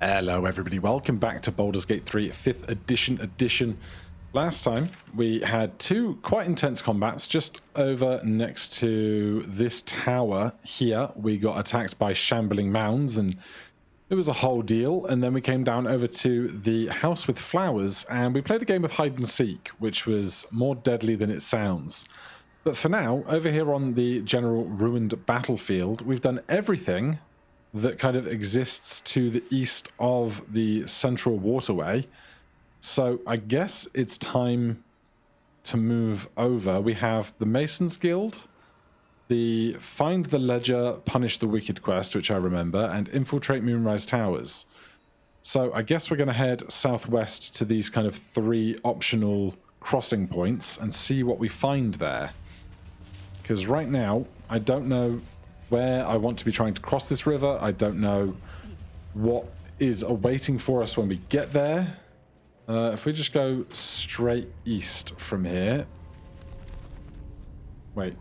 Hello everybody, welcome back to Baldur's Gate 3 5th edition. Last time we had two quite intense combats just over next to this tower here. We got attacked by shambling mounds and it was a whole deal, and then we came down over to the house with flowers and we played a game of hide and seek, which was more deadly than it sounds. But for now, over here on the general ruined battlefield, we've done everything that kind of exists to the east of the central waterway. So I guess it's time to move over. We have the Masons Guild, the Find the Ledger, Punish the Wicked quest, which I remember, and Infiltrate Moonrise Towers. So I guess we're going to head southwest to these kind of three optional crossing points and see what we find there. Because right now, I don't know where I want to be trying to cross this river. I don't know what is awaiting for us when we get there. If we just go straight east from here. Wait.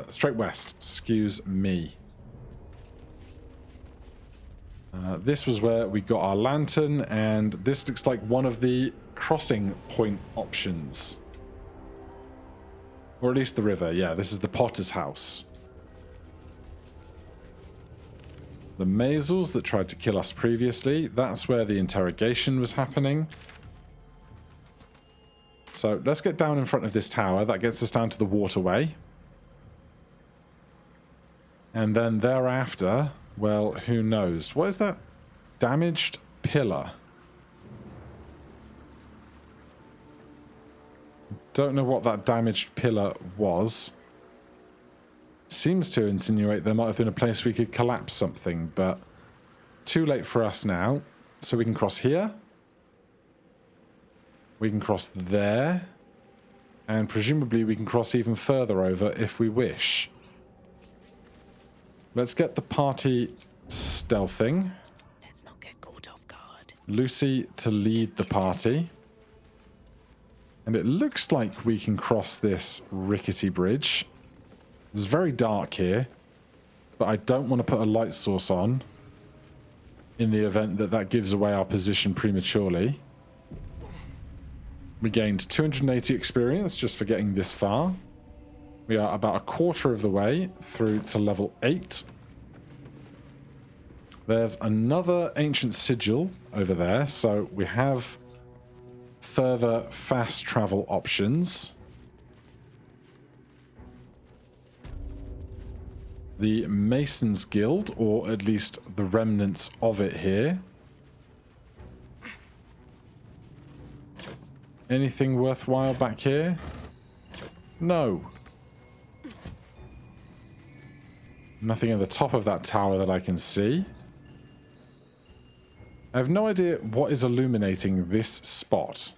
Straight west. Excuse me. This was where we got our lantern, and this looks like one of the crossing point options. Or at least the river. Yeah, this is the Potter's house. The Mazels that tried to kill us previously, that's where the interrogation was happening. So let's get down in front of this tower. That gets us down to the waterway. And then thereafter, well, who knows? What is that? Damaged pillar. Don't know what that damaged pillar was. Seems to insinuate there might have been a place we could collapse something, but too late for us now. So we can cross here. We can cross there. And presumably we can cross even further over if we wish. Let's get the party stealthing. Let's not get caught off guard. Lucy to lead the party. And it looks like we can cross this rickety bridge. It's very dark here, but I don't want to put a light source on in the event that that gives away our position prematurely. We gained 280 experience just for getting this far. We are about a quarter of the way through to level 8. There's another ancient sigil over there, so we have further fast travel options. The Masons Guild, or at least the remnants of it here. Anything worthwhile back here? No. Nothing at the top of that tower that I can see. I have no idea what is illuminating this spot.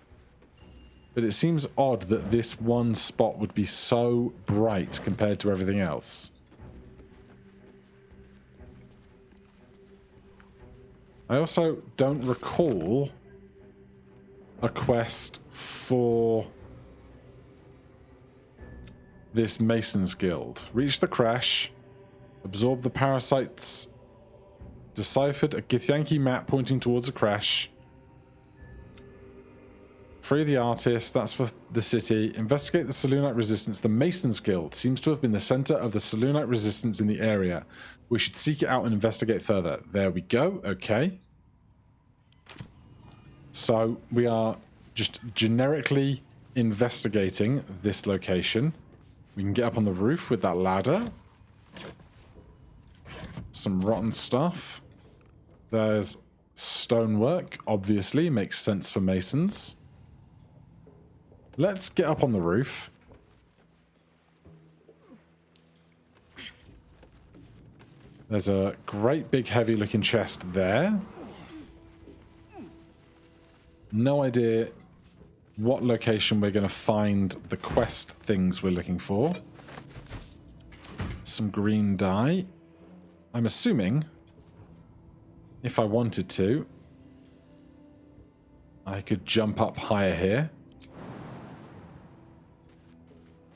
But it seems odd that this one spot would be so bright compared to everything else. I also don't recall a quest for this Masons Guild. Reach the crash, absorb the parasites, deciphered a Githyanki map pointing towards a crash, free the artist, that's for the city, investigate the Selûnite resistance. The Masons Guild seems to have been the center of the Selûnite resistance in the area. We should seek it out and investigate further. There we go. Okay. So we are just generically investigating this location. We can get up on the roof with that ladder. Some rotten stuff. There's stonework, obviously. Makes sense for masons. Let's get up on the roof. There's a great big heavy looking chest there. No idea what location we're going to find the quest things we're looking for. Some green dye. I'm assuming if I wanted to, I could jump up higher here.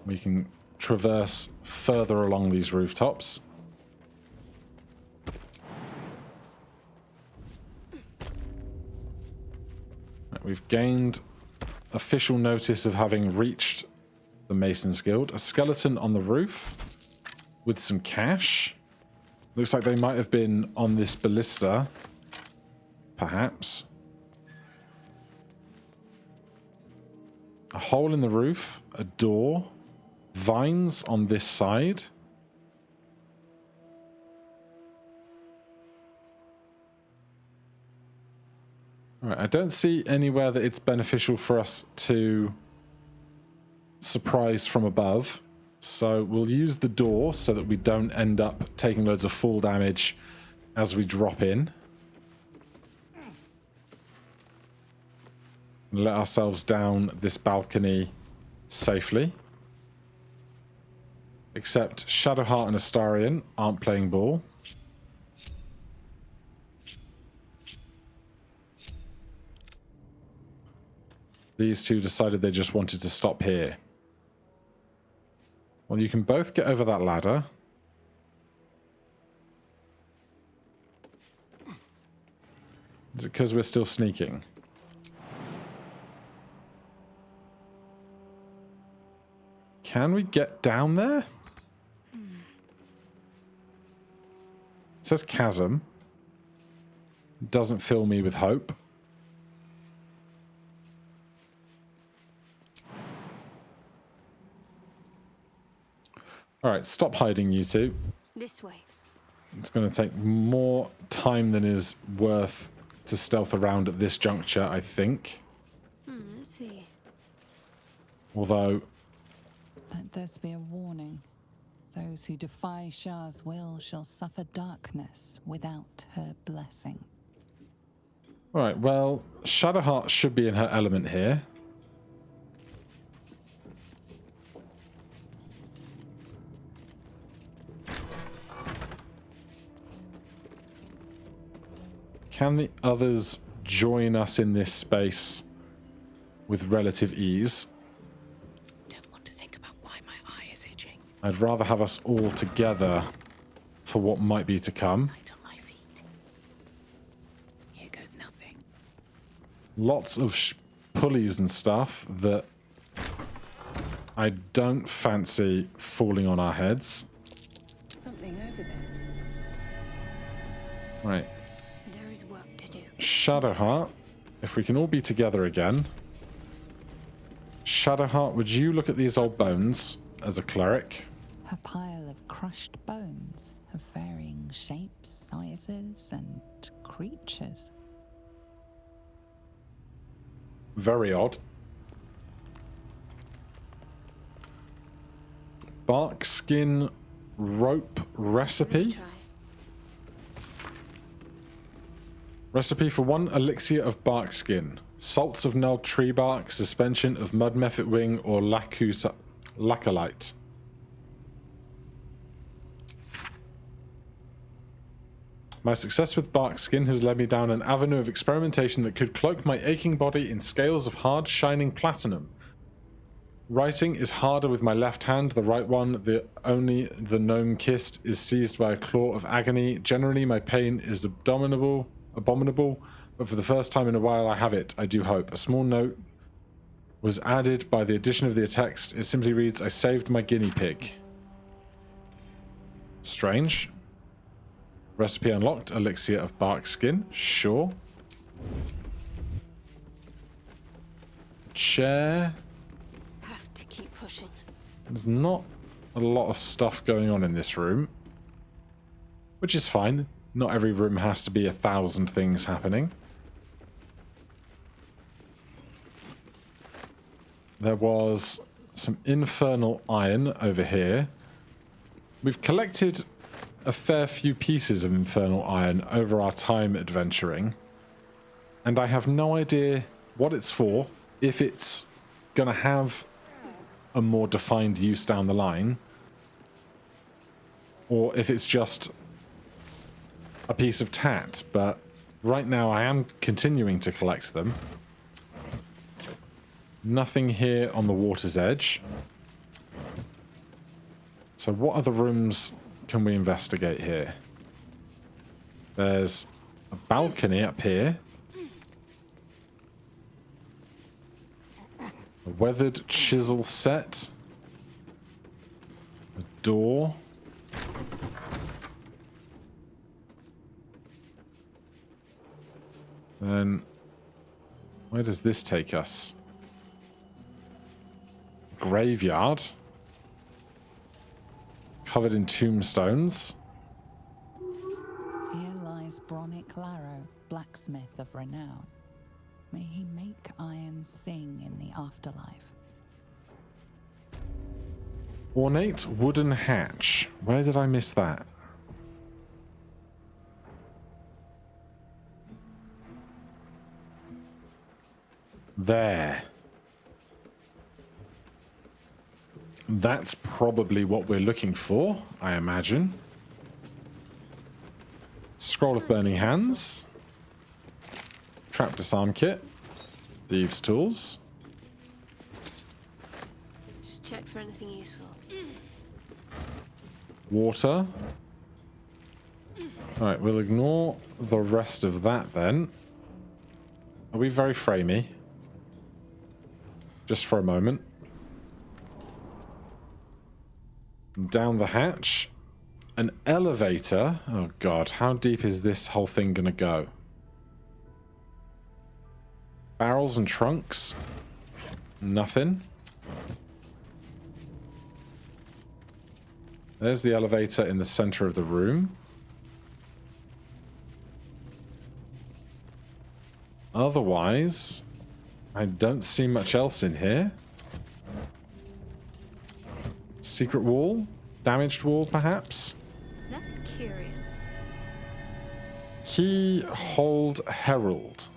We can traverse further along these rooftops. Right, we've gained official notice of having reached the Mason's Guild. A skeleton on the roof with some cash. Looks like they might have been on this ballista, perhaps. A hole in the roof, a door, vines on this side. All right, I don't see anywhere that it's beneficial for us to surprise from above. So we'll use the door so that we don't end up taking loads of fall damage as we drop in. And let ourselves down this balcony safely. Except Shadowheart and Astarion aren't playing ball. These two decided they just wanted to stop here. Well, you can both get over that ladder. Is it because we're still sneaking? Can we get down there? It says chasm. Doesn't fill me with hope. Alright, stop hiding, you two. This way. It's going to take more time than is worth to stealth around at this juncture, I think. Let's see. Although... Let this be a warning. Those who defy Shah's will shall suffer darkness without her blessing. Alright, well, Shadowheart should be in her element here. Can the others join us in this space with relative ease? Don't want to think about why my eye is itching. I'd rather have us all together for what might be to come. Light on my feet. Here goes nothing. Lots of pulleys and stuff that I don't fancy falling on our heads. Something over there. Right. There is work to do. Shadowheart, if we can all be together again. Shadowheart, would you look at these old bones as a cleric? A pile of crushed bones of varying shapes, sizes, and creatures. Very odd. Bark skin rope recipe. Try. Recipe for 1 elixir of bark skin. Salts of gnarled tree bark, suspension of mud mephit wing or laccolite. My success with bark skin has led me down an avenue of experimentation that could cloak my aching body in scales of hard, shining platinum. Writing is harder with my left hand, the right one, only the gnome kissed, is seized by a claw of agony. Generally, my pain is abominable, but for the first time in a while I have it, I do hope. A small note was added by the addition of the text. It simply reads, I saved my guinea pig. Strange. Recipe unlocked, elixir of bark skin, sure. Chair. Have to keep pushing. There's not a lot of stuff going on in this room, which is fine. Not every room has to be 1,000 things happening. There was some infernal iron over here. We've collected a fair few pieces of infernal iron over our time adventuring, and I have no idea what it's for, if it's going to have a more defined use down the line, or if it's just a piece of tat, but right now I am continuing to collect them. Nothing here on the water's edge. So what other rooms can we investigate here? There's a balcony up here. weathered chisel set. A door. Then, where does this take us? Graveyard. Covered in tombstones. Here lies Bronick Larrow, blacksmith of renown. May he make iron sing in the afterlife. Ornate wooden hatch. Where did I miss that? There. That's probably what we're looking for, I imagine. Scroll of Burning Hands. Trap disarm kit. Thieves' tools. Just check for anything useful. Water. Alright, we'll ignore the rest of that then. Are we very framey? Just for a moment. Down the hatch. An elevator. Oh god, how deep is this whole thing gonna go? Barrels and trunks. Nothing. There's the elevator in the center of the room. Otherwise, I don't see much else in here. Secret wall? Damaged wall, perhaps? That's curious. Key hold herald.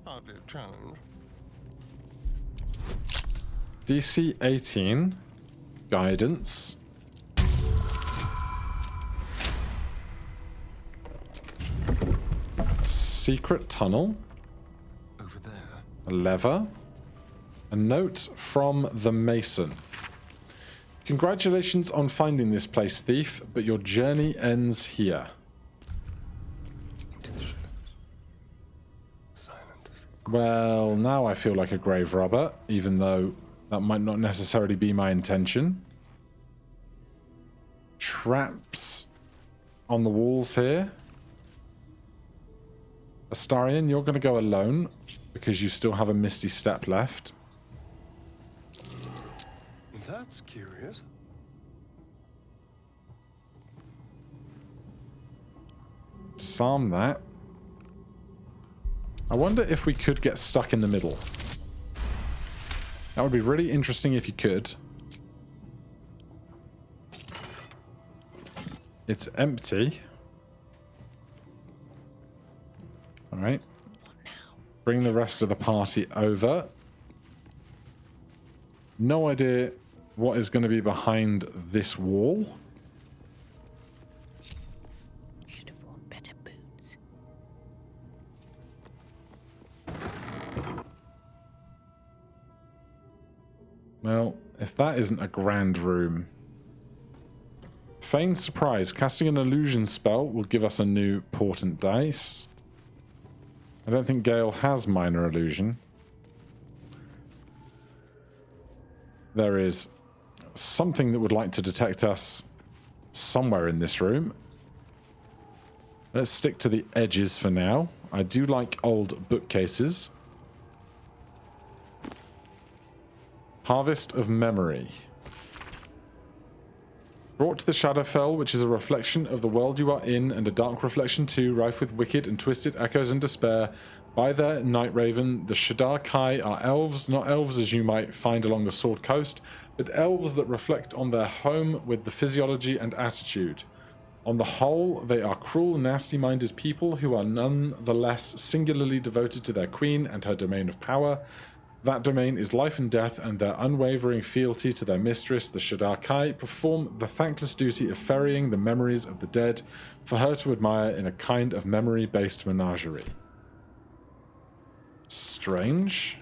Hardly a challenge. DC 18. Guidance. Secret tunnel. Over there. A lever. A note from the Mason. Congratulations on finding this place, thief, but your journey ends here. Into the shadows. Silent as the Well, now I feel like a grave robber, even though that might not necessarily be my intention. Traps on the walls here. Astarion, you're going to go alone because you still have a misty step left. That's curious. Disarm that. I wonder if we could get stuck in the middle. That would be really interesting if you could. It's empty. Alright. Bring the rest of the party over. No idea what is going to be behind this wall. Should have worn better boots. Well, if that isn't a grand room. Feign surprise. Casting an illusion spell will give us a new portent dice. I don't think Gale has minor illusion. There is something that would like to detect us somewhere in this room. Let's stick to the edges for now. I do like old bookcases. Harvest of Memory. Brought to the Shadowfell, which is a reflection of the world you are in, and a dark reflection too, rife with wicked and twisted echoes and despair. By their Night Raven, the Shadar Kai are elves, not elves as you might find along the Sword Coast, but elves that reflect on their home with the physiology and attitude. On the whole, they are cruel, nasty-minded people who are nonetheless singularly devoted to their queen and her domain of power. That domain is life and death, and their unwavering fealty to their mistress, the Shadar Kai, perform the thankless duty of ferrying the memories of the dead for her to admire in a kind of memory-based menagerie. Strange.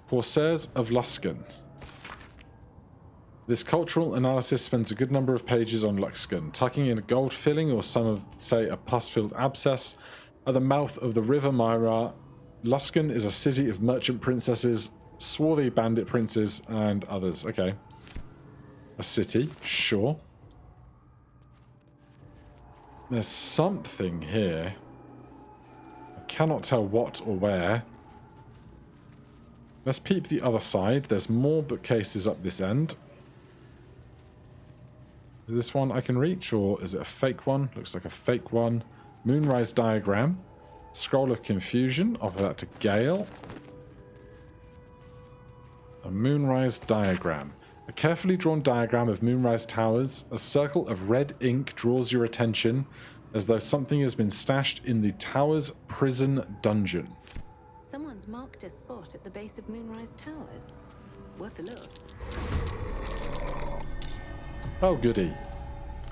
Corsairs of Luskan. This cultural analysis spends a good number of pages on Luxcan, tucking in a gold filling, or some of say a pus-filled abscess, at the mouth of the River Myra, Luskan is a city of merchant princesses, swarthy bandit princes, and others. Okay. A city, sure. There's something here. I cannot tell what or where. Let's peep the other side. There's more bookcases up this end. Is this one I can reach, or is it a fake one? Looks like a fake one. Moonrise diagram. Scroll of confusion. Offer that to Gale. A moonrise diagram. A carefully drawn diagram of moonrise towers. A circle of red ink draws your attention as though something has been stashed in the tower's prison dungeon. Someone's marked a spot at the base of Moonrise Towers. Worth a look. Oh, goody.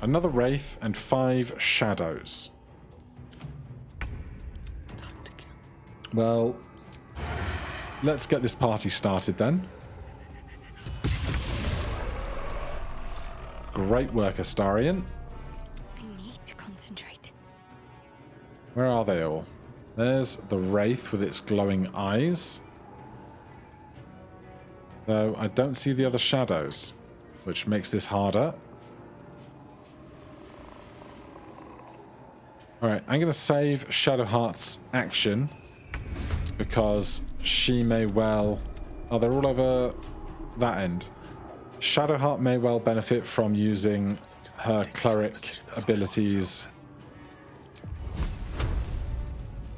Another wraith and 5 shadows. Well, let's get this party started then. Great work, Astarion. I need to concentrate. Where are they all? There's the wraith with its glowing eyes. Though I don't see the other shadows, which makes this harder. Alright, I'm going to save Shadowheart's action because she may well... Oh, they're all over that end. Shadowheart may well benefit from using her cleric abilities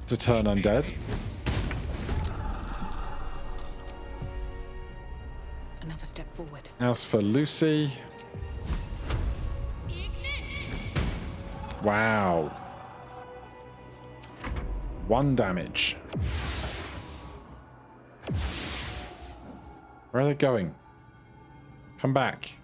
to turn undead. Another step forward. As for Lucy... Wow. 1 damage. Where are they going? Come back.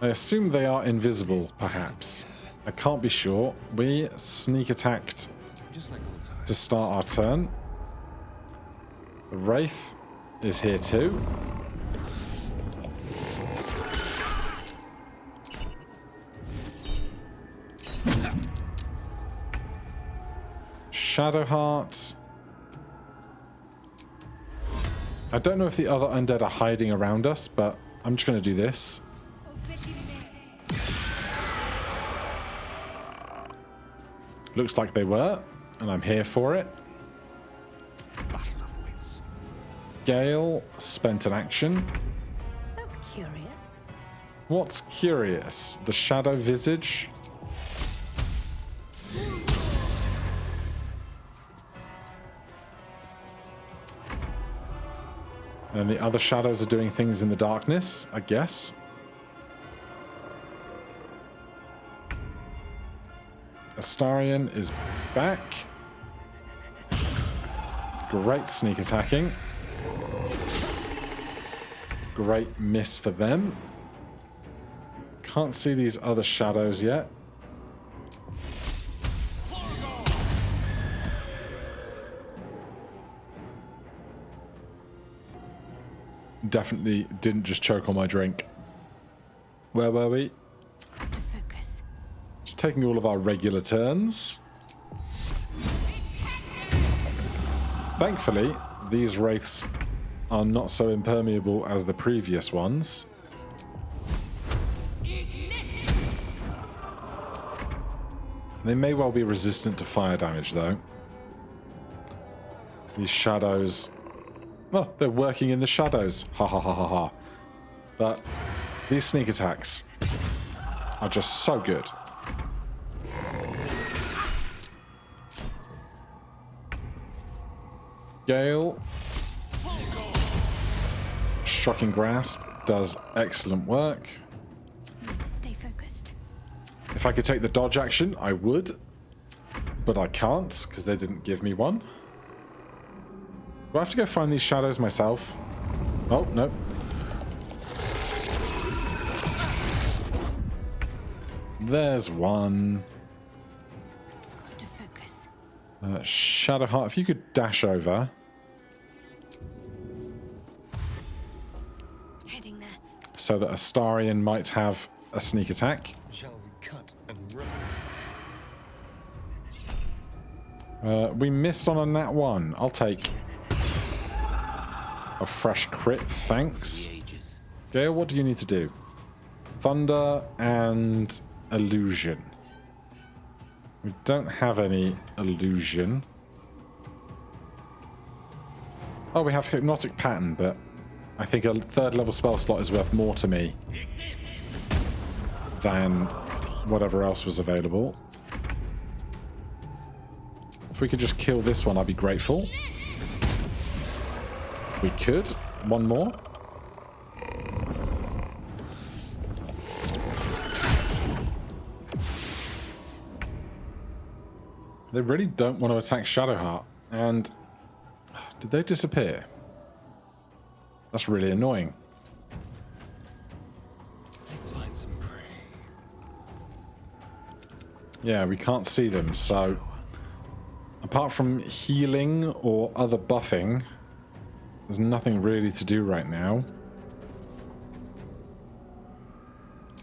I assume they are invisible, perhaps. I can't be sure. We sneak attacked Just like old times. to start our turn. The Wraith is here too. Shadowheart. I don't know if the other undead are hiding around us, but I'm just going to do this. Looks like they were, and I'm here for it. Battle of wits. Gale spent an action. That's curious. What's curious? The shadow visage? And the other shadows are doing things in the darkness, I guess. Astarion is back. Great sneak attacking. Great miss for them. Can't see these other shadows yet. Definitely didn't just choke on my drink. Where were we? To focus. Just taking all of our regular turns. Thankfully, these wraiths are not so impermeable as the previous ones. They may well be resistant to fire damage, though. These shadows... Oh, they're working in the shadows. Ha ha ha ha ha. But these sneak attacks are just so good. Gale. Shocking Grasp does excellent work. Need to stay focused. If I could take the dodge action, I would. But I can't, because they didn't give me one. Do I have to go find these shadows myself? Oh, no. There's one. Got to focus. Shadowheart, if you could dash over. Heading there. so that Astarion might have a sneak attack. Shall we cut and run? We missed on a nat 1. I'll take a fresh crit, thanks. Gale, what do you need to do? Thunder and illusion. We don't have any illusion. Oh, we have hypnotic pattern, but I think a 3rd level spell slot is worth more to me than whatever else was available. If we could just kill this one, I'd be grateful. We could. One more. They really don't want to attack Shadowheart. And did they disappear? That's really annoying. Let's find some prey. Yeah, we can't see them, so apart from healing or other buffing, there's nothing really to do right now.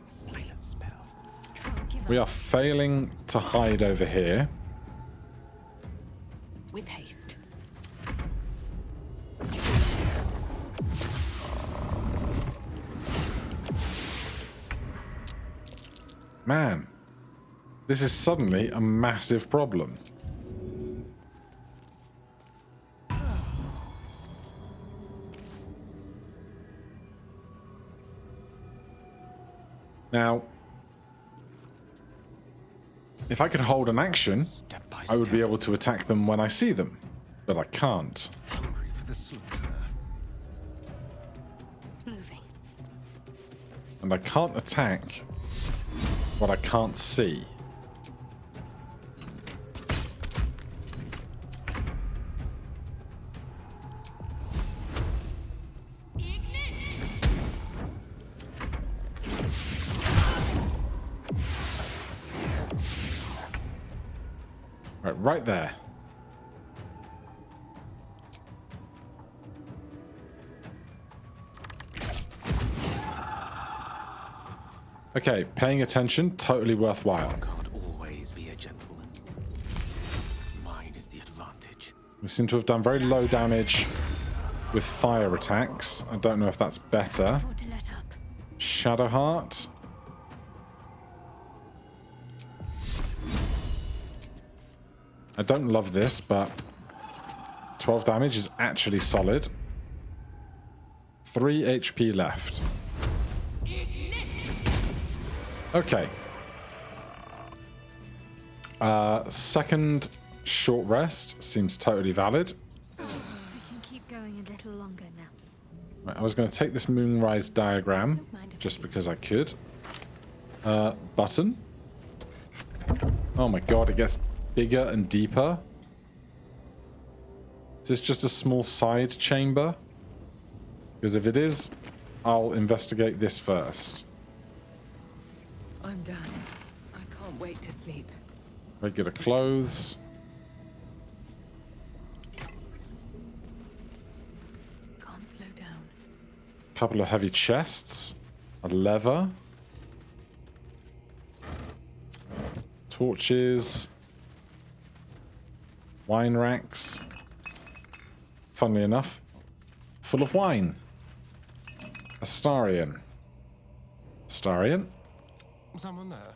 Silent spell. We are failing to hide over here. With haste. Man, this is suddenly a massive problem. Now, if I could hold an action, Step by I would be step. able to attack them when I see them, but I can't. Hungry for the slaughter. Moving. And I can't attack what I can't see. Right there. Okay, paying attention, totally worthwhile. Can't always be a gentleman. Mine is the advantage. We seem to have done very low damage with fire attacks. I don't know if that's better. Afford to let up. Shadowheart. I don't love this, but 12 damage is actually solid. 3 HP left. Okay. Second short rest seems totally valid. We can keep going a little longer now. Right, I was going to take this moonrise diagram just because I could. Button. Oh my god, it gets bigger and deeper. Is this just a small side chamber? Because if it is, I'll investigate this first. I'm done. I can't wait to sleep. Regular clothes. Can't slow down. Couple of heavy chests. A lever. Torches. Wine racks. Funnily enough, full of wine. Astarion. Astarion. Someone there?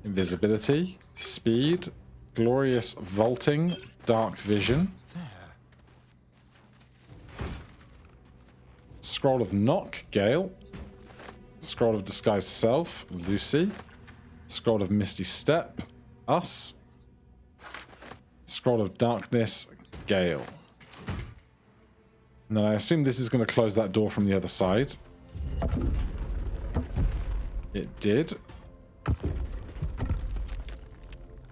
Invisibility. Speed. Glorious vaulting. Dark vision. There. Scroll of knock. Gale. Scroll of disguised self. Lucy. Scroll of misty step. Us. Scroll of darkness. Gale. And then I assume this is going to close that door from the other side. It did.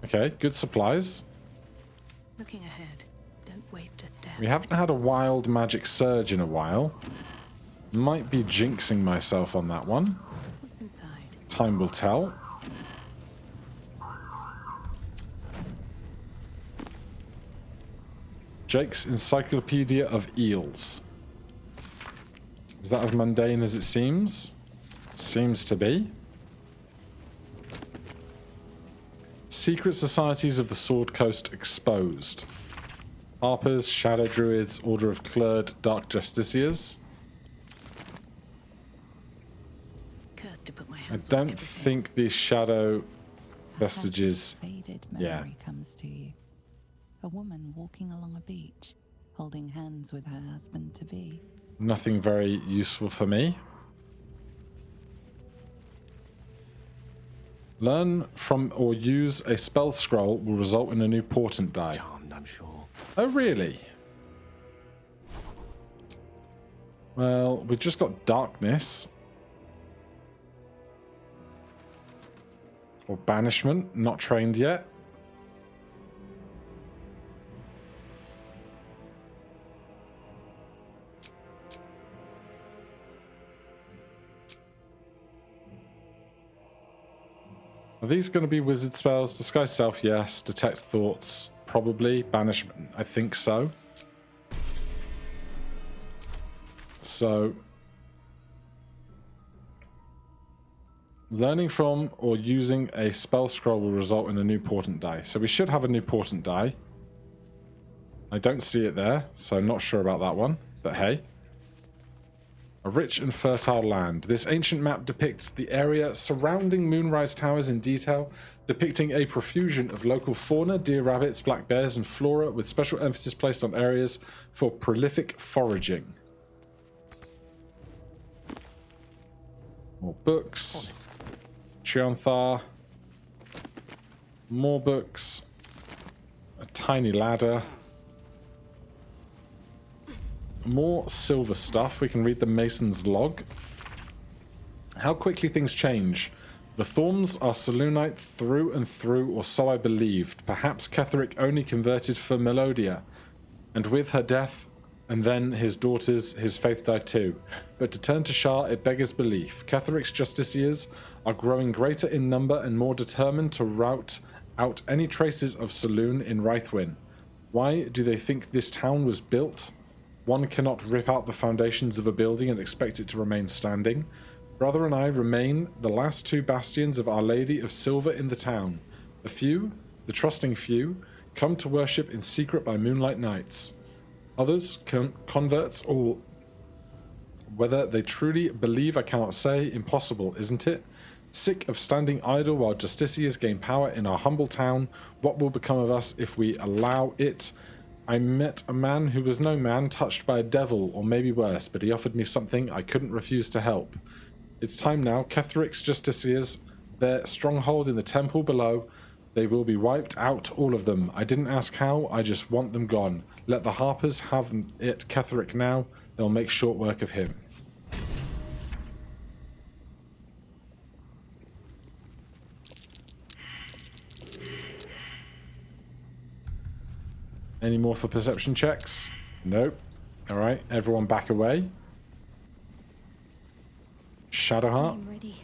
Okay, good supplies. Looking ahead. Don't waste a step. We haven't had a wild magic surge in a while. Might be jinxing myself on that one. What's inside? Time will tell. Jake's Encyclopedia of Eels. Is that as mundane as it seems? Seems to be. Secret societies of the Sword Coast exposed. Harpers, Shadow Druids, Order of Clerd, Dark Justiciars. Cursed to put my I hands on don't everything. think these shadow A vestiges. faded Yeah. memory comes to you. A woman walking along a beach, holding hands with her husband-to-be. Nothing very useful for me. Learn from or use a spell scroll will result in a new portent die. Charmed, I'm sure. Oh, really? Well, we've just got darkness. Or banishment, not trained yet. Are these going to be wizard spells? Disguise self, yes. Detect thoughts, probably. Banishment, I think so. So, learning from or using a spell scroll will result in a new portent die. So we should have a new portent die. I don't see it there, so I'm not sure about that one. But hey. A rich and fertile land. This ancient map depicts the area surrounding Moonrise Towers in detail, depicting a profusion of local fauna, deer, rabbits, black bears, and flora, with special emphasis placed on areas for prolific foraging. More books. Chianthar. More books. A tiny ladder. More silver stuff. We can read the Mason's log. How quickly things change. The Thorns are Selûnite through and through, or so I believed. Perhaps Ketheric only converted for Melodia. And with her death, and then his daughters, his faith died too. But to turn to Shah, it beggars belief. Ketheric's justiciars are growing greater in number and more determined to rout out any traces of Selûne in Rythwin. Why do they think this town was built? One cannot rip out the foundations of a building and expect it to remain standing. Brother and I remain the last two bastions of Our Lady of Silver in the town. The few, the trusting few, come to worship in secret by moonlight nights. Others, converts, all. Whether they truly believe I cannot say. Impossible, isn't it? Sick of standing idle while justiciars gain power in our humble town. What will become of us if we allow it? I met a man who was no man, touched by a devil, or maybe worse, but he offered me something I couldn't refuse to help. It's time now. Ketheric's justiciars, their stronghold in the temple below, they will be wiped out, all of them. I didn't ask how, I just want them gone. Let the Harpers have it, Ketheric now. They'll make short work of him. Any more for perception checks? Nope. Alright, everyone back away. Shadowheart. I'm ready.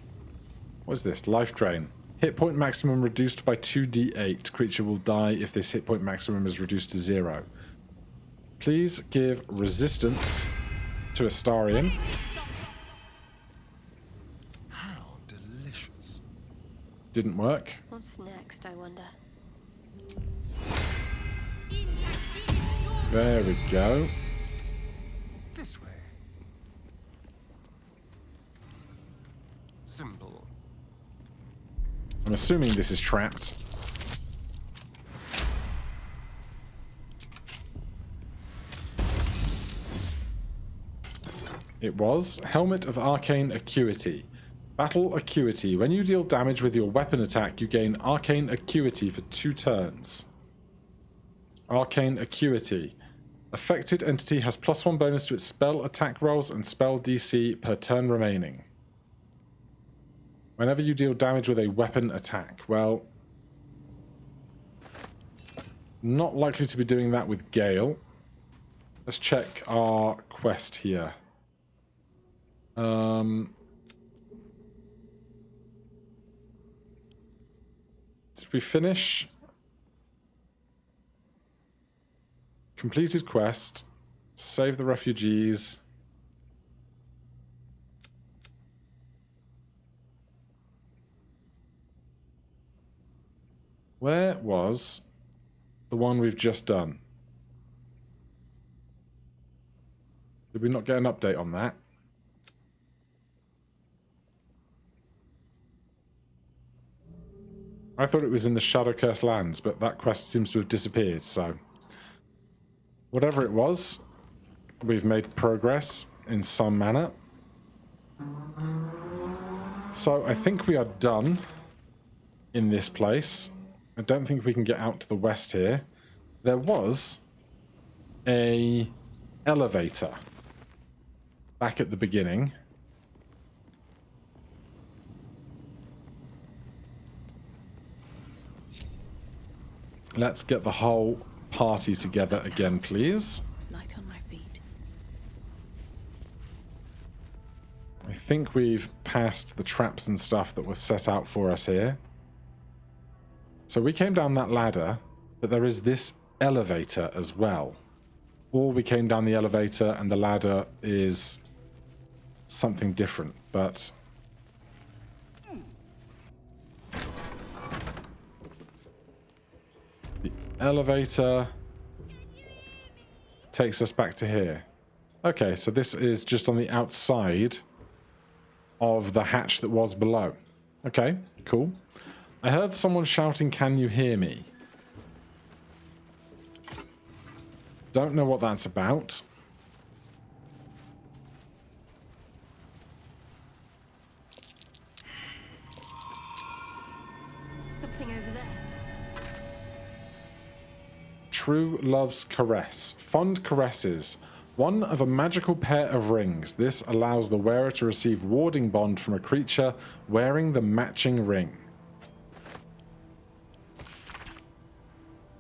What is this? Life drain. Hit point maximum reduced by 2d8. Creature will die if this hit point maximum is reduced to 0. Please give resistance to Astarion. How delicious. Didn't work. What's next, I wonder? There we go. This way. Simple. I'm assuming this is trapped. It was. Helmet of Arcane Acuity. Battle Acuity. When you deal damage with your weapon attack, you gain Arcane Acuity for 2 turns. Arcane Acuity. Affected entity has +1 bonus to its spell attack rolls and spell DC per turn remaining. Whenever you deal damage with a weapon attack. Well, not likely to be doing that with Gale. Let's check our quest here. Did we finish? Completed quest. Save the refugees. Where was the one we've just done? Did we not get an update on that? I thought it was in the Shadow Curse lands, but that quest seems to have disappeared, so... Whatever it was, we've made progress in some manner. So I think we are done in this place. I don't think we can get out to the west here. There was a elevator back at the beginning. Let's get the whole party together again, please. Light on my feet. I think we've passed the traps and stuff that was set out for us here. So we came down that ladder, but there is this elevator as well. Or we came down the elevator and the ladder is something different, but... The elevator takes us back to here. Okay, so this is just on the outside of the hatch that was below. Okay, cool. I heard someone shouting, "Can you hear me?" Don't know what that's about. Something over there. True Love's Caress. Fond caresses. One of a magical pair of rings. This allows the wearer to receive warding bond from a creature wearing the matching ring.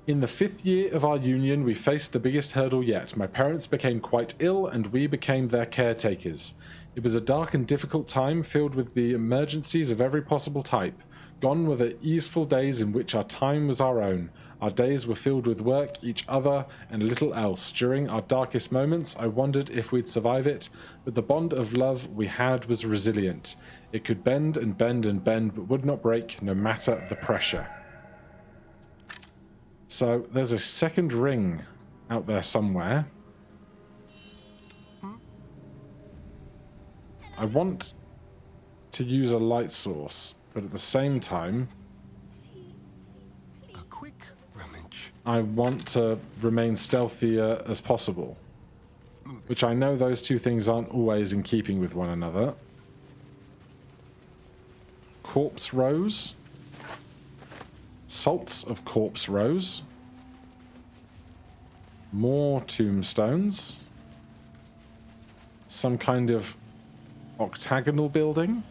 In the 5th year of our union, we faced the biggest hurdle yet. My parents became quite ill, and we became their caretakers. It was a dark and difficult time, filled with the emergencies of every possible type. Gone were the easeful days in which our time was our own. Our days were filled with work, each other, and little else. During our darkest moments, I wondered if we'd survive it, but the bond of love we had was resilient. It could bend and bend and bend, but would not break, no matter the pressure. So there's a second ring out there somewhere. I want to use a light source, but at the same time, A quick rummage. I want to remain stealthier as possible. Which I know those two things aren't always in keeping with one another. Corpse Rose. Salts of Corpse Rose. More tombstones. Some kind of octagonal building.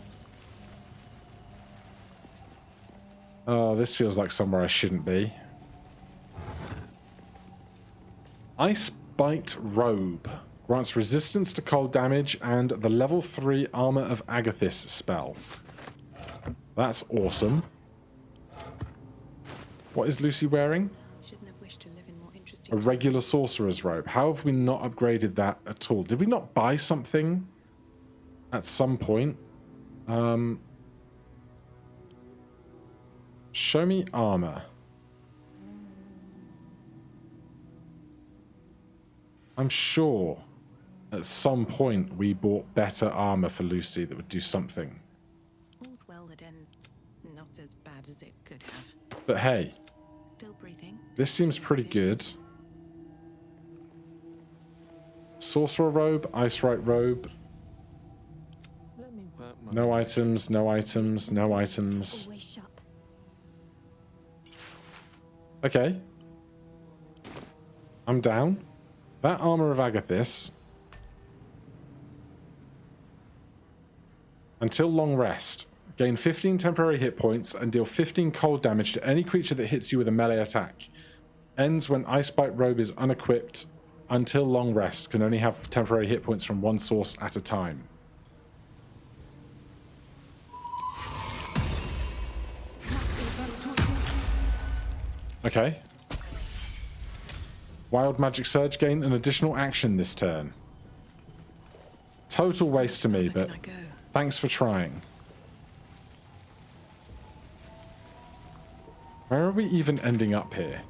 Oh, this feels like somewhere I shouldn't be. Ice Bite Robe. Grants resistance to cold damage and the level 3 Armor of Agathis spell. That's awesome. What is Lucy wearing? Shouldn't have wished to live in more interesting. A regular sorcerer's robe. How have we not upgraded that at all? Did we not buy something at some point? Show me armor. I'm sure at some point we bought better armor for Lucy that would do something. All's well that ends not as bad as it could have. But hey, Still breathing. this seems pretty good. Sorcerer robe, ice right robe. Let me work my... No items, no items, no items. Always sharp. Okay. I'm down. That Armor of Agathis. Until long rest. Gain 15 temporary hit points and deal 15 cold damage to any creature that hits you with a melee attack. Ends when Icebite Robe is unequipped. Until long rest. Can only have temporary hit points from one source at a time. Okay. Wild Magic Surge gain an additional action this turn. Total waste to me, but Can I go? thanks for trying. Where are we even ending up here?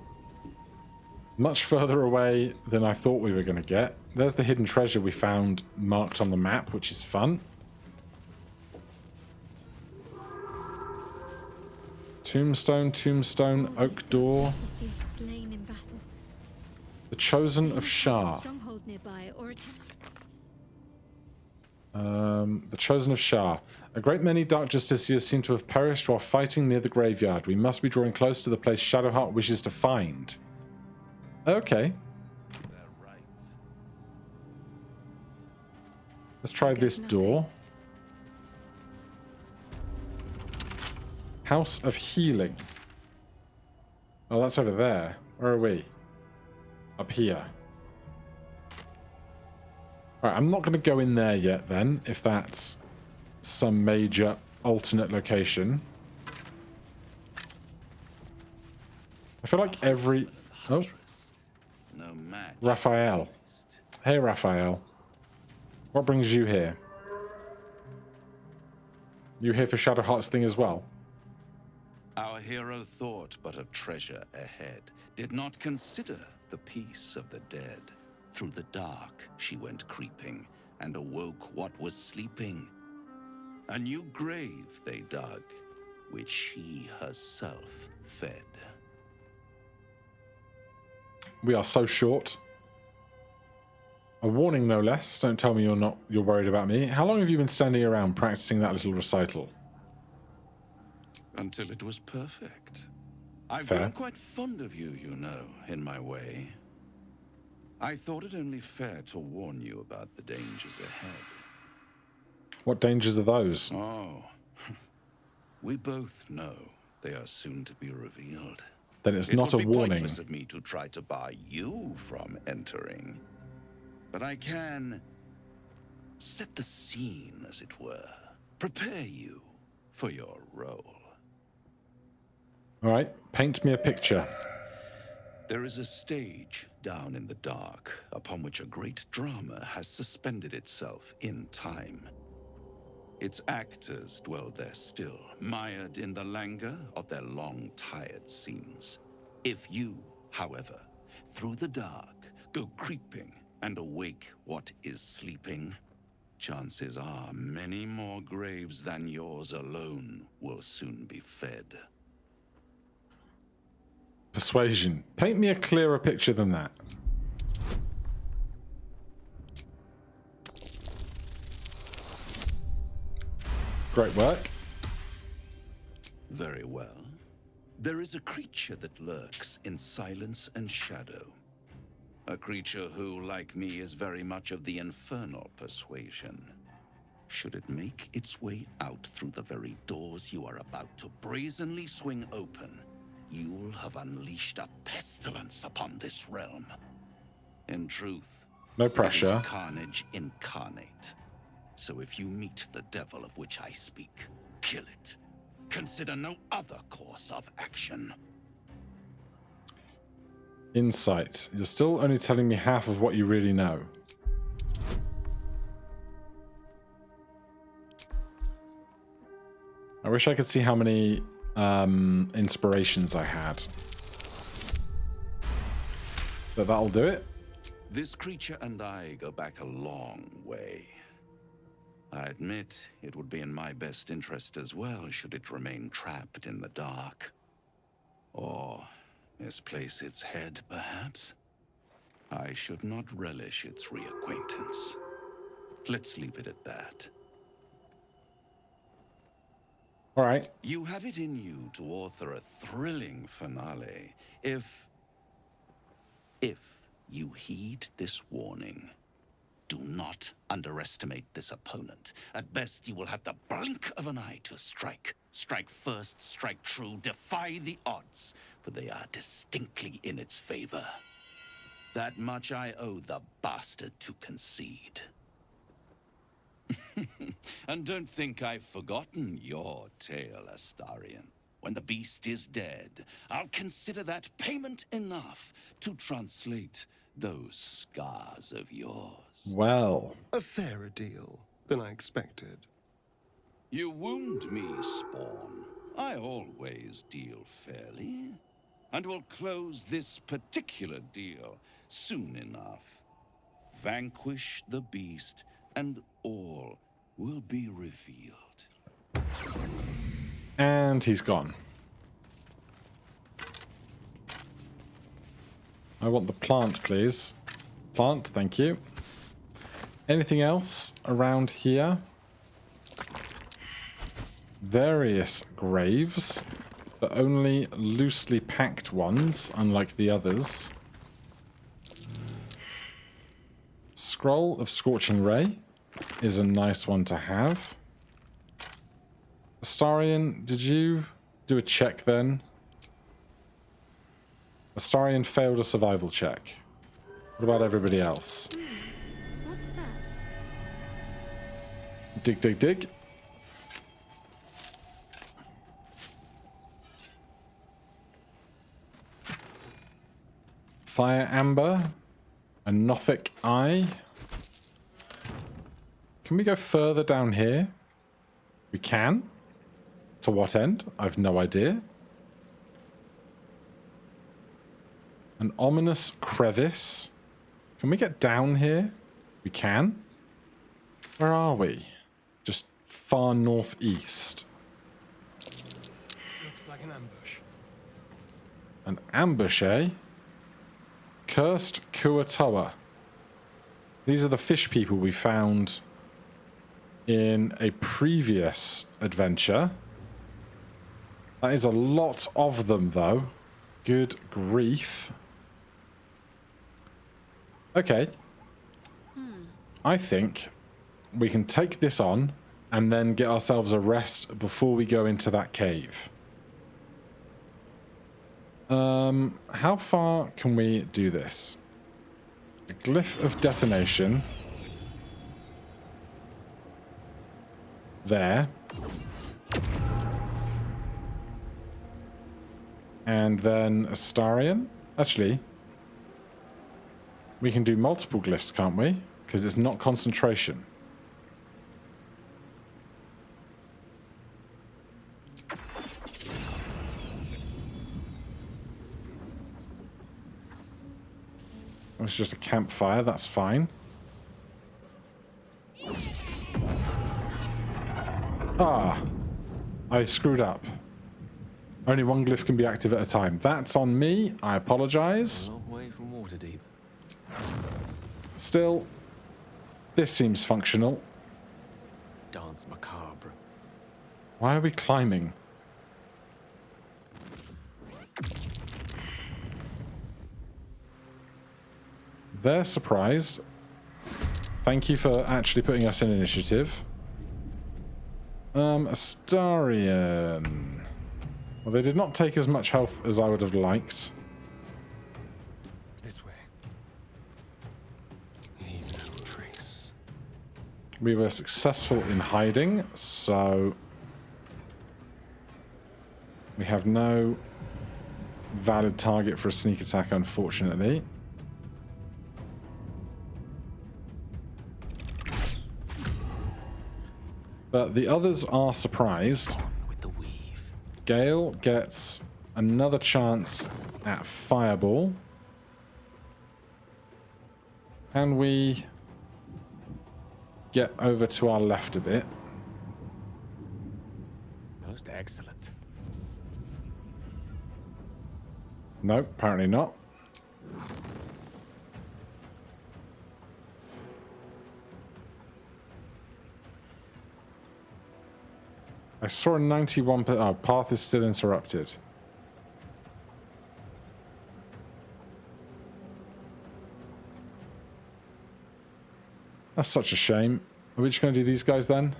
Much further away than I thought we were going to get. There's the hidden treasure we found marked on the map, which is fun. Tombstone, tombstone, oak door. Slain in battle. The Chosen of Shah. Stronghold nearby, or The Chosen of Shah. A great many Dark Justiciars seem to have perished while fighting near the graveyard. We must be drawing close to the place Shadowheart wishes to find. Okay. Let's try this door. House of Healing. Oh, that's over there. Where are we? Up here. Alright, I'm not going to go in there yet then, if that's some major alternate location. I feel like every... Oh. Raphael. Hey, Raphael. What brings you here? You here for Shadowheart's thing as well? Our hero thought but of treasure ahead, did not consider the peace of the dead. Through the dark she went creeping, and awoke what was sleeping. A new grave they dug, which she herself fed. We are so short. A warning, no less. Don't tell me you're worried about me. How long have you been standing around practicing that little recital? Until it was perfect. I've Fair. grown quite fond of you, you know, in my way. I thought it only fair to warn you about the dangers ahead. What dangers are those? Oh, we both know they are soon to be revealed. Then it's not a It would be warning. pointless of me to try to bar you from entering. But I can set the scene, as it were. Prepare you for your role. All right, paint me a picture. There is a stage down in the dark upon which a great drama has suspended itself in time. Its actors dwell there still, mired in the languor of their long tired scenes. If you, however, through the dark, go creeping and awake what is sleeping, chances are many more graves than yours alone will soon be fed. Persuasion. Paint me a clearer picture than that. Great work. Very well. There is a creature that lurks in silence and shadow. A creature who, like me, is very much of the infernal persuasion. Should it make its way out through the very doors you are about to brazenly swing open, you'll have unleashed a pestilence upon this realm. In truth, No it pressure. is carnage incarnate. So if you meet the devil of which I speak, kill it. Consider no other course of action. Insight. You're still only telling me half of what you really know. I wish I could see how many inspirations I had. But that'll do it. This creature and I go back a long way. I admit it would be in my best interest as well should it remain trapped in the dark. Or misplace its head, perhaps. I should not relish its reacquaintance. Let's leave it at that. All right. You have it in you to author a thrilling finale if you heed this warning. Do not underestimate this opponent. At best, you will have the blink of an eye to strike. Strike first, strike true, defy the odds, for they are distinctly in its favor. That much I owe the bastard to concede. And don't think I've forgotten your tale, Astarion. When the beast is dead, I'll consider that payment enough to translate those scars of yours. Well. A fairer deal than I expected. You wound me, Spawn. I always deal fairly, and will close this particular deal soon enough. Vanquish the beast, and all will be revealed. And he's gone. I want the plant, please. Plant, thank you. Anything else around here? Various graves, but only loosely packed ones, unlike the others. Scroll of Scorching Ray is a nice one to have. Astarion, did you do a check then? Astarion failed a survival check. What about everybody else? What's that? Dig, dig, dig. Fire Amber. A Nothic Eye. Can we go further down here? We can. To what end? I've no idea. An Ominous Crevice. Can we get down here? We can. Where are we? Just far northeast. Looks like an ambush. An ambush, eh? Cursed Kuatoa. These are the fish people we found in a previous adventure. That is a lot of them, though. Good grief. Okay. I think we can take this on and then get ourselves a rest before we go into that cave. How far can we do this? A Glyph of Detonation. There. And then Astarion. Actually, we can do multiple glyphs, can't we? Because it's not concentration. It's just a campfire, that's fine. Ah, I screwed up. Only one glyph can be active at a time. That's on me. I apologize. A long way from Waterdeep. Still, this seems functional. Dance macabre. Why are we climbing? They're surprised. Thank you for actually putting us in initiative. Astarion. Well, they did not take as much health as I would have liked. This way. Leave no trace. We were successful in hiding, so we have no valid target for a sneak attack, unfortunately. But the others are surprised. On with the weave. Gale gets another chance at Fireball. Can we get over to our left a bit? Most excellent. No, apparently not. I saw a 91%. Oh, path is still interrupted. That's such a shame. Are we just going to do these guys then?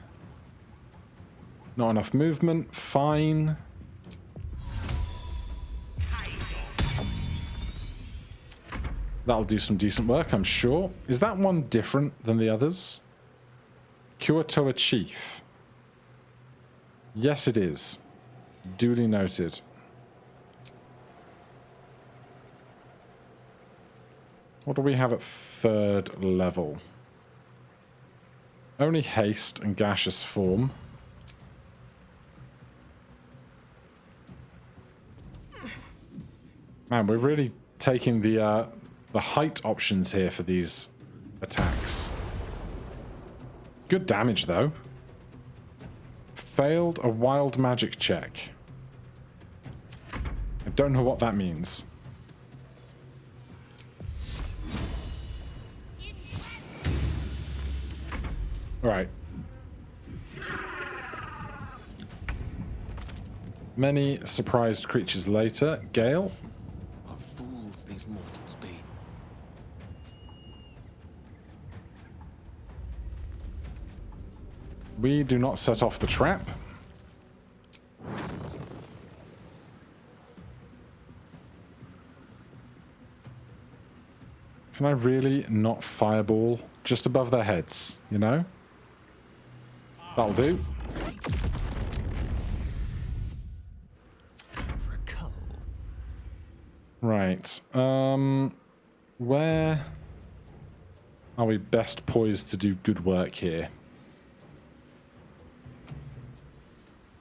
Not enough movement. Fine. That'll do some decent work, I'm sure. Is that one different than the others? Kuatoa Chief. Yes, it is. Duly noted. What do we have at 3rd level? Only haste and gaseous form. Man, we're really taking the height options here for these attacks. Good damage, though. Failed a wild magic check. I don't know what that means. Alright. Many surprised creatures later. Gale. What fools these mortals be. We do not set off the trap. Can I really not fireball just above their heads, you know? That'll do. For a cull. Right. Where are we best poised to do good work here?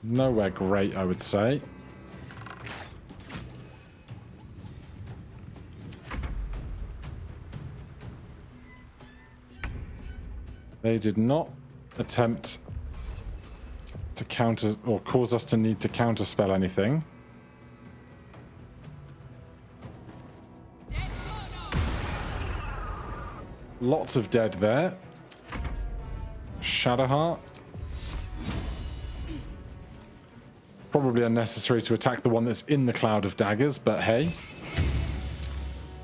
Nowhere great, I would say. They did not attempt to counter or cause us to need to counterspell anything. Lots of dead there. Shadowheart. Probably unnecessary to attack the one that's in the cloud of daggers, but hey.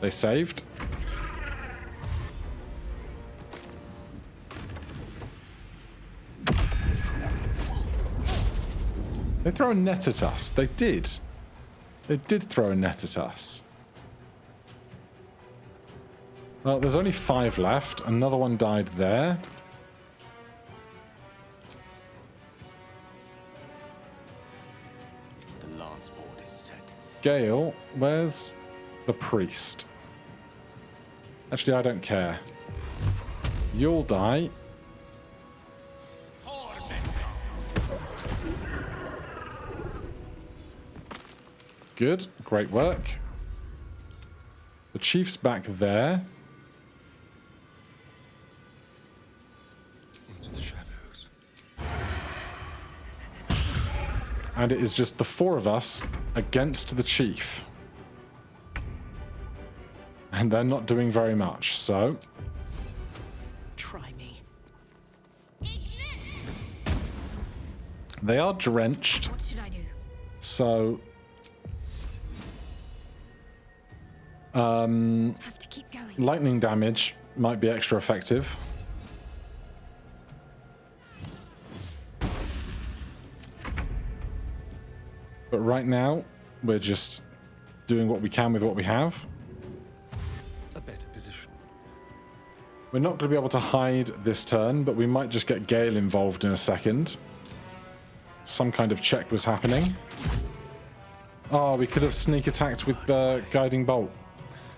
They saved. They throw a net at us. They did. They did throw a net at us. Well, there's only 5 left. Another one died there. The lance board is set. Gale, where's the priest? Actually, I don't care. You'll die. Good. Great work. The chief's back there. Into the shadows. And it is just the 4 of us against the chief. And they're not doing very much, so... Try me. They are drenched, What should I do? so... Have to keep going. lightning damage might be extra effective. But right now, we're just doing what we can with what we have. A better position. We're not going to be able to hide this turn, but we might just get Gale involved in a second. Some kind of check was happening. Oh, we could have sneak attacked with the guiding bolt.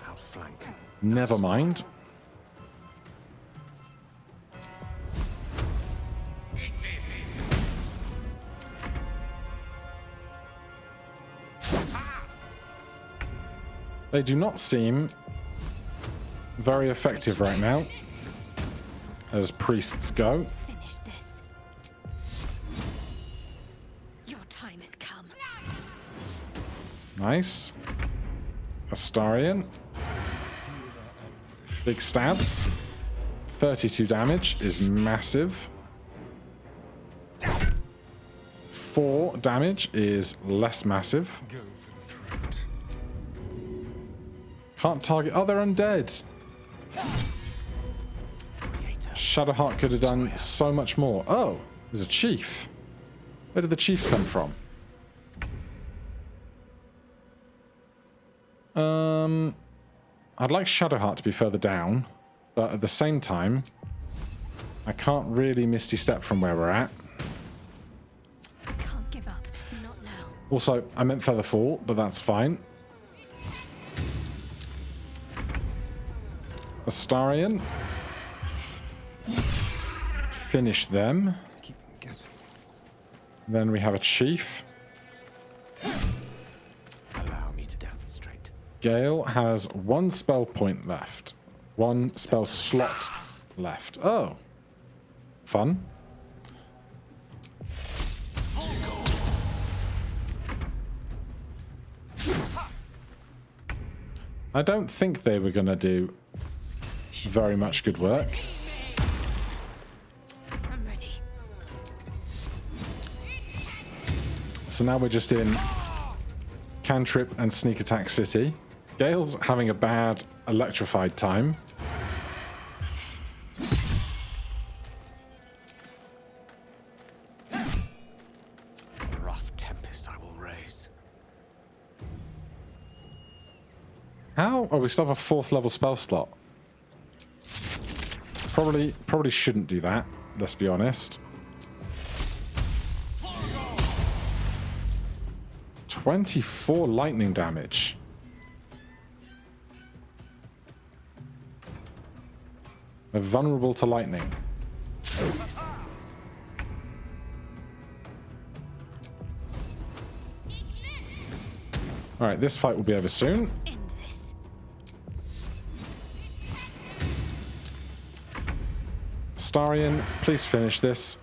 Outflank. Never mind. They do not seem very effective right now, as priests go. Finish this. Your time has come. Nice. Astarion. Big stabs. 32 damage is massive. 4 damage is less massive. Go for the throat. Can't target. Oh, they're undead. Shadowheart could have done so much more. Oh, there's a chief. Where did the chief come from? I'd like Shadowheart to be further down, but at the same time, I can't really Misty Step from where we're at. Can't give up. Not now. Also, I meant Featherfall, but that's fine. Astarion. Finish them. Keep them guessing. Then we have a chief. Allow me to demonstrate. Gale has one spell point left. One spell slot left. Oh. Fun. I don't think they were going to do very much good work. I'm ready. So now we're just in Cantrip and Sneak Attack City. Gale's having a bad electrified time. Rough tempest I will raise. How? Oh, we still have a 4th level spell slot. Probably shouldn't do that, let's be honest. 24 lightning damage. They're vulnerable to lightning. Alright, this fight will be over soon. End this. Starion, please finish this.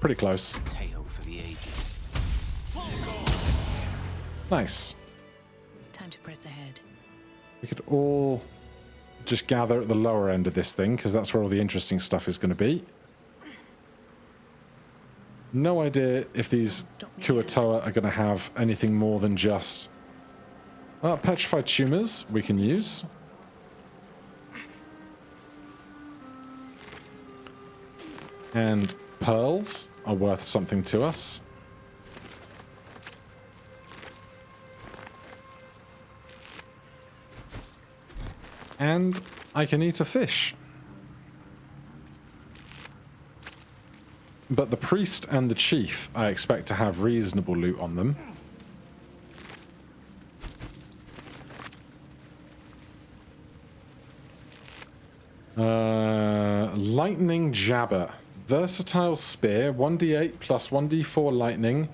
Pretty close. Tale for the ages. Nice. Time to press ahead. We could all just gather at the lower end of this thing, because that's where all the interesting stuff is going to be. No idea if these Kuatoa are going to have anything more than just... Well, petrified tumors we can use. And pearls are worth something to us. And I can eat a fish. But the priest and the chief, I expect to have reasonable loot on them. Lightning Jabber. Versatile spear, 1d8 plus 1d4 lightning.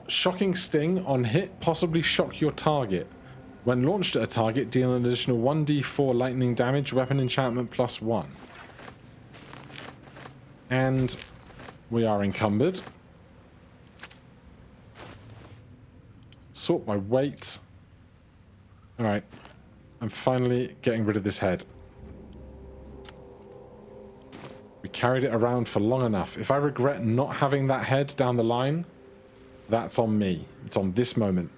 Shocking sting on hit, possibly shock your target. When launched at a target, deal an additional 1d4 lightning damage, weapon enchantment +1. And we are encumbered. Sort by weight. Alright. I'm finally getting rid of this head. We carried it around for long enough. If I regret not having that head down the line, that's on me. It's on this moment.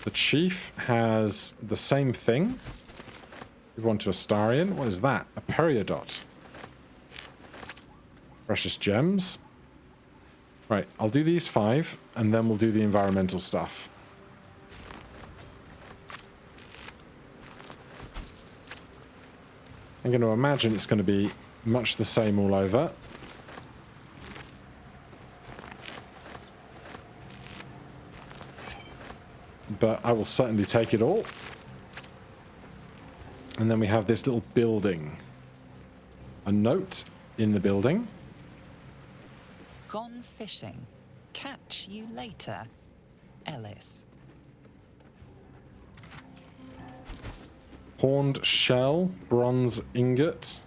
The chief has the same thing. Move on to Astarion. What is that? A Periodot. Precious gems. Right, I'll do these 5, and then we'll do the environmental stuff. I'm going to imagine it's going to be much the same all over. But I will certainly take it all. And then we have this little building. A note in the building. Gone fishing. Catch you later, Ellis. Horned shell, bronze ingot.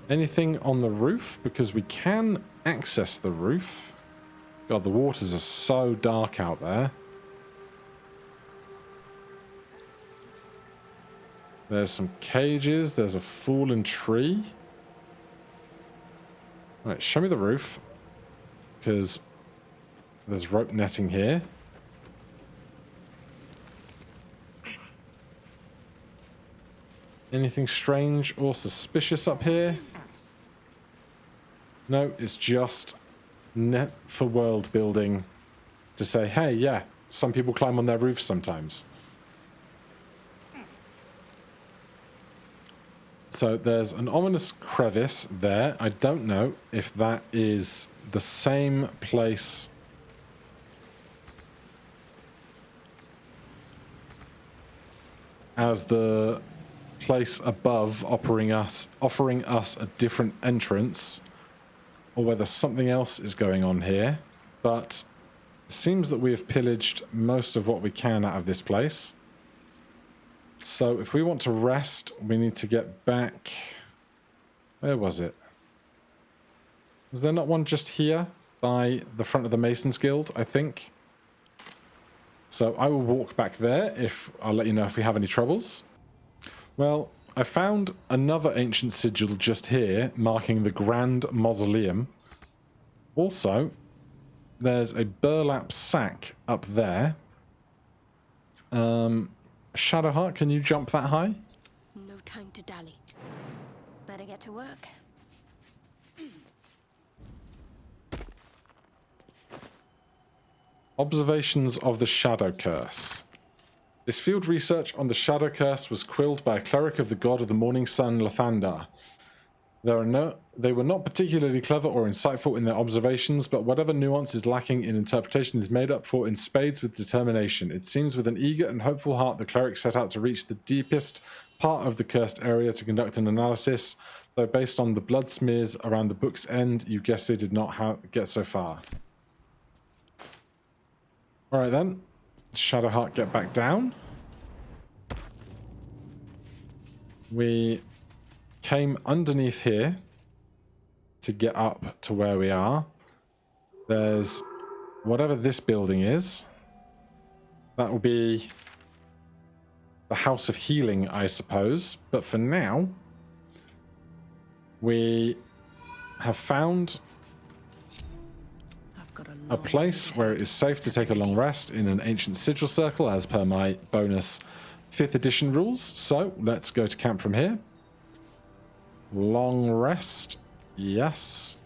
Anything on the roof? Because we can access the roof. God, the waters are so dark out there. There's some cages. There's a fallen tree. Right, show me the roof. Because there's rope netting here. Anything strange or suspicious up here? No, it's just net for world building to say, hey, yeah, some people climb on their roofs sometimes. So there's an ominous crevice there. I don't know if that is the same place as the place above offering us a different entrance, or whether something else is going on here. But it seems that we have pillaged most of what we can out of this place. So if we want to rest, we need to get back. Where was it? Was there not one just here by the front of the Masons Guild, I think? So I will walk back there. I'll let you know if we have any troubles. Well, I found another ancient sigil just here, marking the Grand Mausoleum. Also, there's a burlap sack up there. Shadowheart, can you jump that high? No time to dally. Better get to work. Observations of the Shadow Curse. This field research on the Shadow Curse was quilled by a cleric of the god of the morning sun, Lathander. They were not particularly clever or insightful in their observations, but whatever nuance is lacking in interpretation is made up for in spades with determination. It seems with an eager and hopeful heart the cleric set out to reach the deepest part of the cursed area to conduct an analysis, though based on the blood smears around the book's end, you guess they did not get so far. Alright then, Shadowheart, get back down. We came underneath here to get up to where we are. There's whatever this building is. That will be the House of Healing, I suppose. But for now, we have found a place where it is safe to take a long rest in an ancient sigil circle, as per my bonus 5th edition rules. So let's go to camp from here. Long rest. Yes.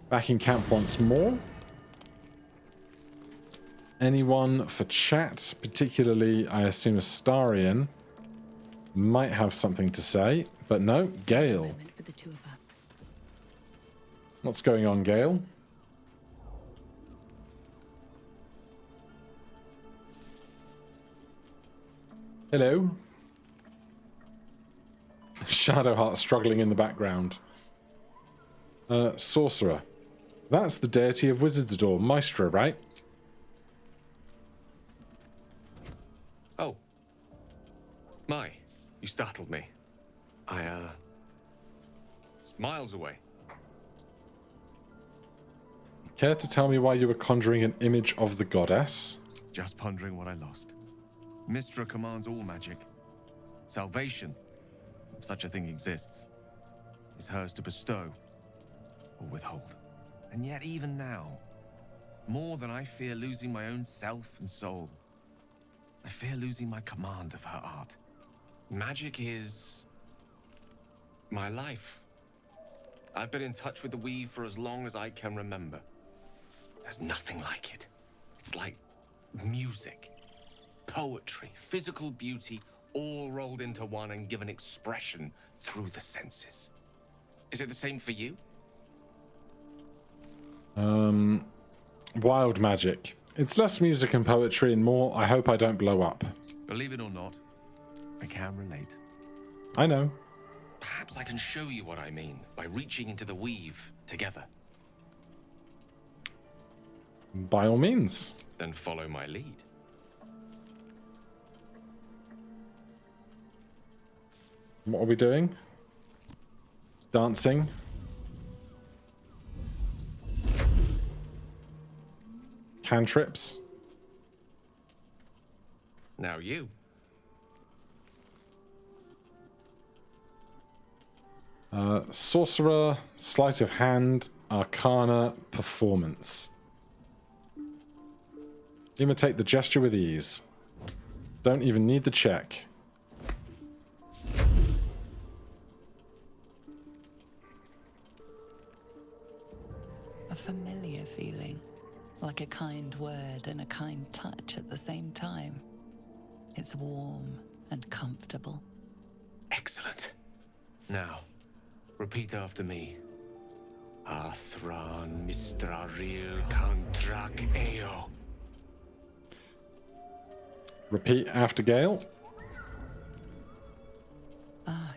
Back in camp once more. Anyone for chat, particularly I assume Astarion, might have something to say, but no, Gale. For the two of us. What's going on, Gale? Hello. Shadowheart struggling in the background. Sorcerer. That's the deity of Wizard's Door, Maestro, right? Oh. My, you startled me. It's miles away. Care to tell me why you were conjuring an image of the goddess? Just pondering what I lost. Mystra commands all magic. Salvation, if such a thing exists, is hers to bestow or withhold. And yet even now, more than I fear losing my own self and soul, I fear losing my command of her art. Magic is my life. I've been in touch with the weave for as long as I can remember. There's nothing like it. It's like music, poetry, physical beauty, all rolled into one and given expression through the senses. Is it the same for you? Wild magic. It's less music and poetry and more, I hope I don't blow up. Believe it or not, I can relate. I know. Perhaps I can show you what I mean by reaching into the weave together. By all means. Then follow my lead. What are we doing? Dancing. Cantrips. Now you. Sorcerer, sleight of hand, arcana, performance. Imitate the gesture with ease. Don't even need the check. A familiar feeling, like a kind word and a kind touch at the same time. It's warm and comfortable. Excellent. Now, repeat after me. Athran Mistraril Kantrak Eo. Repeat after Gale.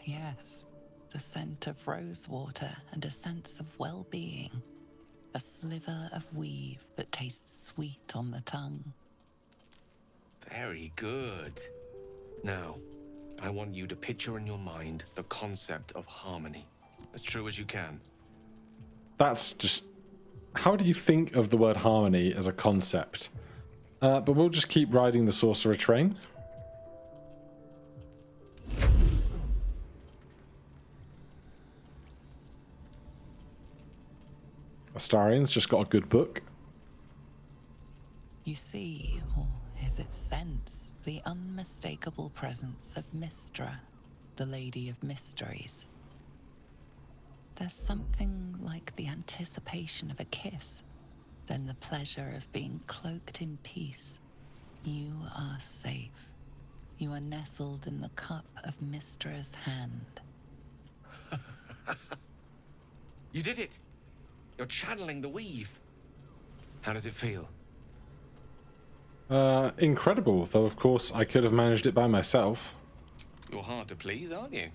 yes. The scent of rosewater and a sense of well-being. A sliver of weave that tastes sweet on the tongue. Very good. Now, I want you to picture in your mind the concept of harmony, as true as you can. That's just... How do you think of the word harmony as a concept? But we'll just keep riding the sorcerer train. Astarian's just got a good book. You see, or is it sense, the unmistakable presence of Mystra, the Lady of Mysteries. There's something like the anticipation of a kiss, then the pleasure of being cloaked in peace. You are safe. You are nestled in the cup of Mystra's hand. You did it! You're channeling the weave. How does it feel? Incredible, though of course I could have managed it by myself. You're hard to please, aren't you?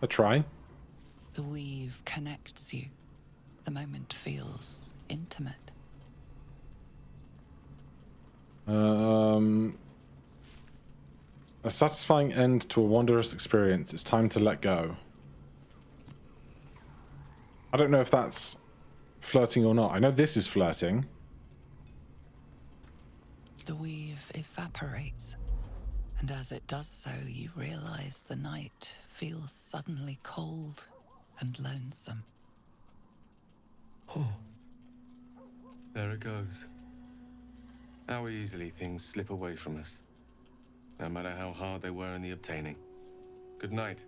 I try. The weave connects you. The moment feels intimate. A satisfying end to a wondrous experience. It's time to let go. I don't know if that's flirting or not. I know this is flirting. The weave evaporates, and as it does so, you realize the night feels suddenly cold and lonesome. Oh. There it goes. How easily things slip away from us, no matter how hard they were in the obtaining. Good night.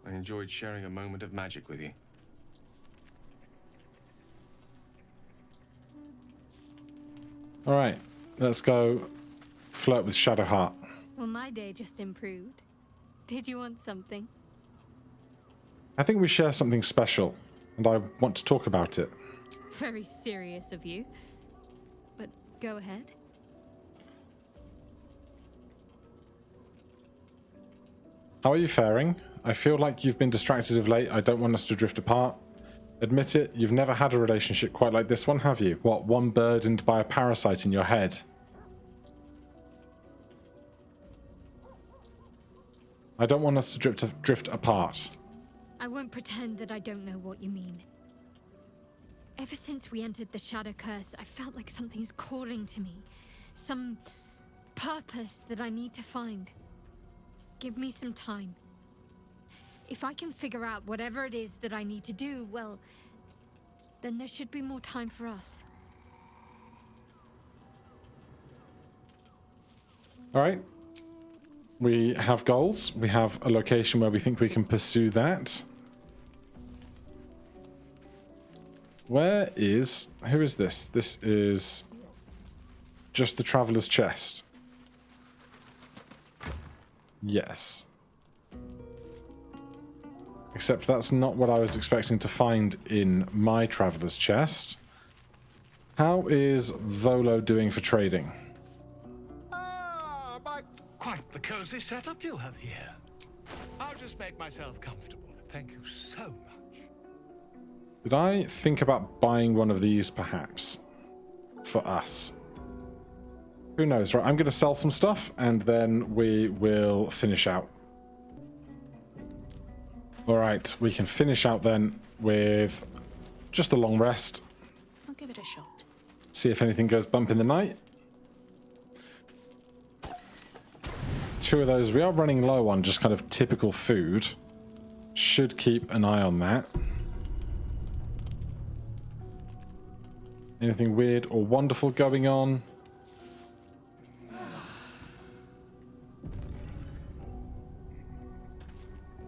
I enjoyed sharing a moment of magic with you. All right, let's go flirt with Shadowheart. Well, my day just improved. Did you want something? I think we share something special, and I want to talk about it. Very serious of you. But go ahead. How are you faring? I feel like you've been distracted of late. I don't want us to drift apart. Admit it, you've never had a relationship quite like this one, have you? What, one burdened by a parasite in your head? I don't want us to drift apart. I won't pretend that I don't know what you mean. Ever since we entered the Shadow Curse, I felt like something's calling to me. Some purpose that I need to find. Give me some time. If I can figure out whatever it is that I need to do, well, then there should be more time for us. All right. We have goals. We have a location where we think we can pursue that. Where is... Who is this? This is just the Traveler's Chest. Yes. Except that's not what I was expecting to find in my Traveler's Chest. How is Volo doing for trading? Quite the cozy setup you have here. I'll just make myself comfortable. Thank you so much. Did I think about buying one of these, perhaps? For us? Who knows, right? I'm going to sell some stuff, and then we will finish out. Alright, we can finish out then with just a long rest. I'll give it a shot. See if anything goes bump in the night. 2 of those. We are running low on just kind of typical food. Should keep an eye on that. Anything weird or wonderful going on?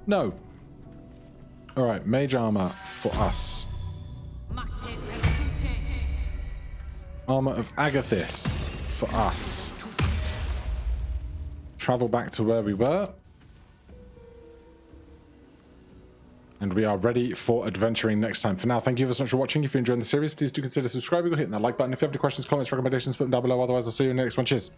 No. Alright, mage armor for us. Armor of Agathis for us. Travel back to where we were. And we are ready for adventuring next time. For now, thank you so much for watching. If you're enjoying the series, please do consider subscribing or hitting that like button. If you have any questions, comments, recommendations, put them down below. Otherwise, I'll see you in the next one. Cheers.